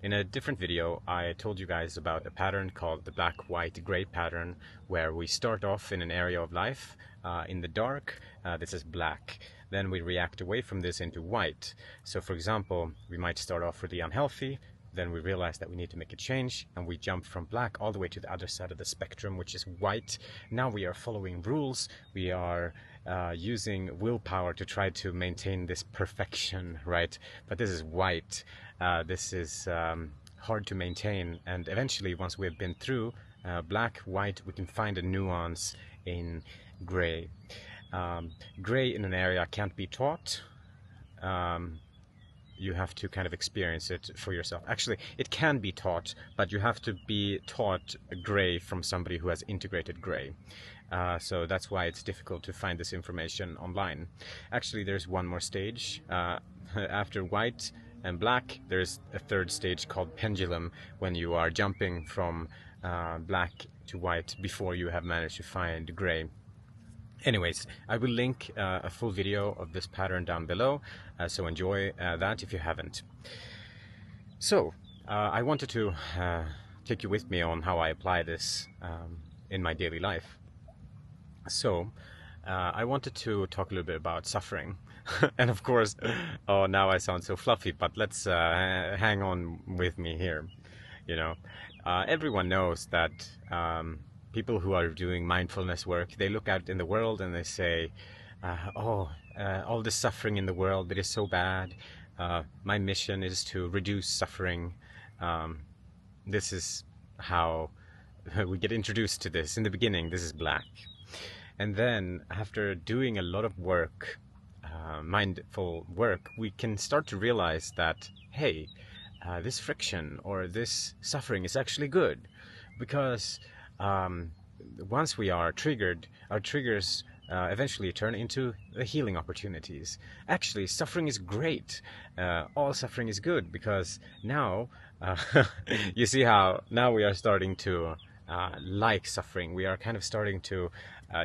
In a different video, I told you guys about a pattern called the black-white-gray pattern, where we start off in an area of life in the dark. This is black. Then we react away from this into white. So for example, we might start off really unhealthy, then we realize that we need to make a change, and we jump from black all the way to the other side of the spectrum, which is white. Now we are following rules. We are using willpower to try to maintain this perfection, right? But this is white. This is hard to maintain, and eventually, once we've been through black, white, we can find a nuance in gray. Gray in an area can't be taught. You have to kind of experience it for yourself. Actually, it can be taught, but you have to be taught gray from somebody who has integrated gray. So that's why it's difficult to find this information online. Actually, there's one more stage. After white and black, there's a third stage called pendulum, when you are jumping from black to white before you have managed to find gray. Anyways, I will link a full video of this pattern down below, so enjoy that if you haven't. So, I wanted to take you with me on how I apply this in my daily life. So, I wanted to talk a little bit about suffering. And of course, oh, now I sound so fluffy, but let's hang on with me here. You know, everyone knows that people who are doing mindfulness work, they look out in the world and they say, all this suffering in the world, it is so bad. My mission is to reduce suffering. This is how we get introduced to this. In the beginning, this is black. And then after doing a lot of work, mindful work, we can start to realize that, hey, this friction or this suffering is actually good, because once we are triggered, our triggers eventually turn into healing opportunities. Actually, suffering is great. All suffering is good, because now you see how now we are starting to like suffering. We are kind of starting to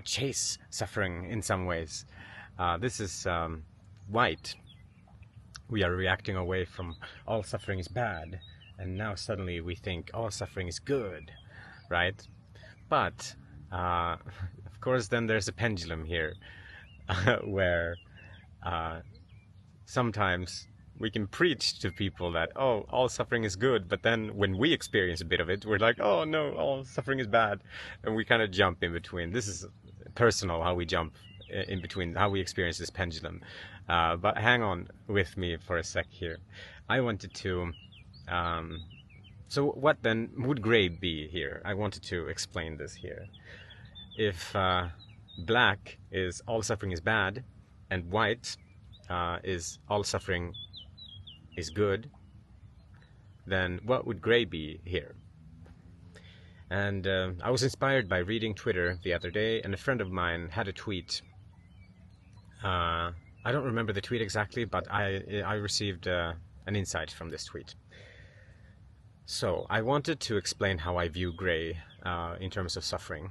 chase suffering in some ways. This is white. We are reacting away from all suffering is bad, and now suddenly we think all suffering is good, right? But of course, then there's a pendulum here, where sometimes we can preach to people that, oh, all suffering is good, but then when we experience a bit of it, we're like, oh no, all suffering is bad, and we kind of jump in between. This is personal, how we jump in between, how we experience this pendulum. But hang on with me for a sec here. I wanted to so what then would gray be here? I wanted to explain this here. If black is all suffering is bad, and white is all suffering is good, then what would gray be here? And I was inspired by reading Twitter the other day, and a friend of mine had a tweet. I don't remember the tweet exactly, but I received an insight from this tweet. So I wanted to explain how I view gray in terms of suffering.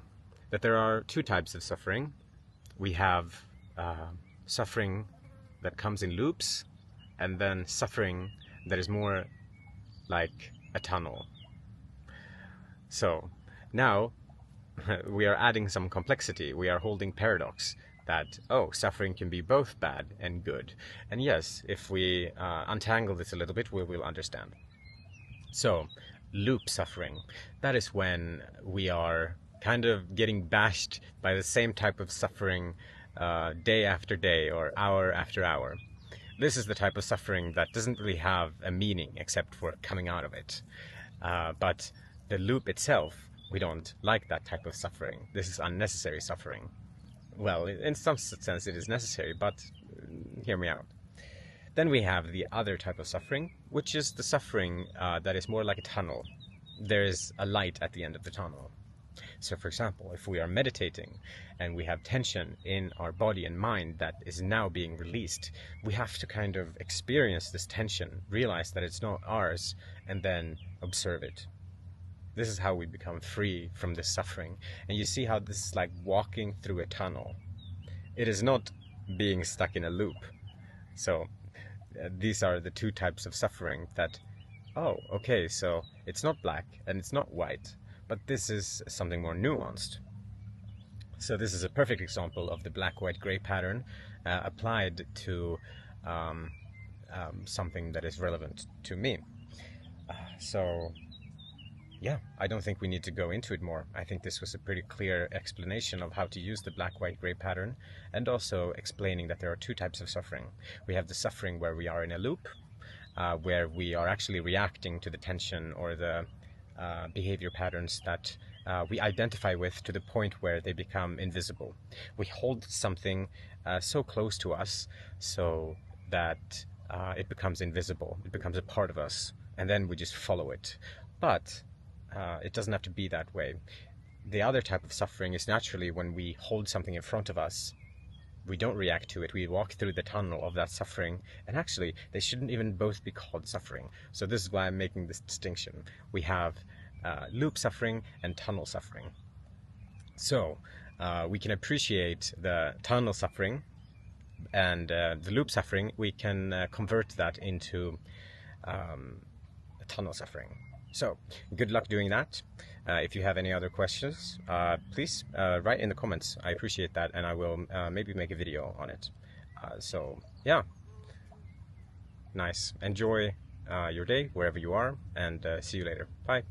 That there are two types of suffering. We have suffering that comes in loops, and then suffering that is more like a tunnel. So now we are adding some complexity. We are holding paradox that, oh, suffering can be both bad and good. And yes, if we untangle this a little bit, we will understand. So, loop suffering, that is when we are kind of getting bashed by the same type of suffering day after day or hour after hour. This is the type of suffering that doesn't really have a meaning except for coming out of it. But the loop itself, we don't like that type of suffering. This is unnecessary suffering. Well, in some sense it is necessary, but hear me out. Then we have the other type of suffering, which is the suffering that is more like a tunnel. There is a light at the end of the tunnel. So for example, if we are meditating and we have tension in our body and mind that is now being released, we have to kind of experience this tension, realize that it's not ours, and then observe it. This is how we become free from this suffering. And you see how this is like walking through a tunnel. It is not being stuck in a loop. So these are the two types of suffering that oh, okay, so it's not black and it's not white, but this is something more nuanced. So this is a perfect example of the black-white-gray pattern applied to um, something that is relevant to me. So yeah, I don't think we need to go into it more. I think this was a pretty clear explanation of how to use the black-white-gray pattern, and also explaining that there are two types of suffering. We have the suffering where we are in a loop, where we are actually reacting to the tension or the behavior patterns that we identify with, to the point where they become invisible. We hold something so close to us so that it becomes invisible, it becomes a part of us, and then we just follow it. But it doesn't have to be that way. The other type of suffering is naturally when we hold something in front of us. We don't react to it. We walk through the tunnel of that suffering. And actually, they shouldn't even both be called suffering. So this is why I'm making this distinction. We have loop suffering and tunnel suffering. So we can appreciate the tunnel suffering, and the loop suffering, we can convert that into tunnel suffering. So good luck doing that. If you have any other questions, please write in the comments. I appreciate that, and I will maybe make a video on it. So yeah, nice. Enjoy your day wherever you are, and see you later. Bye.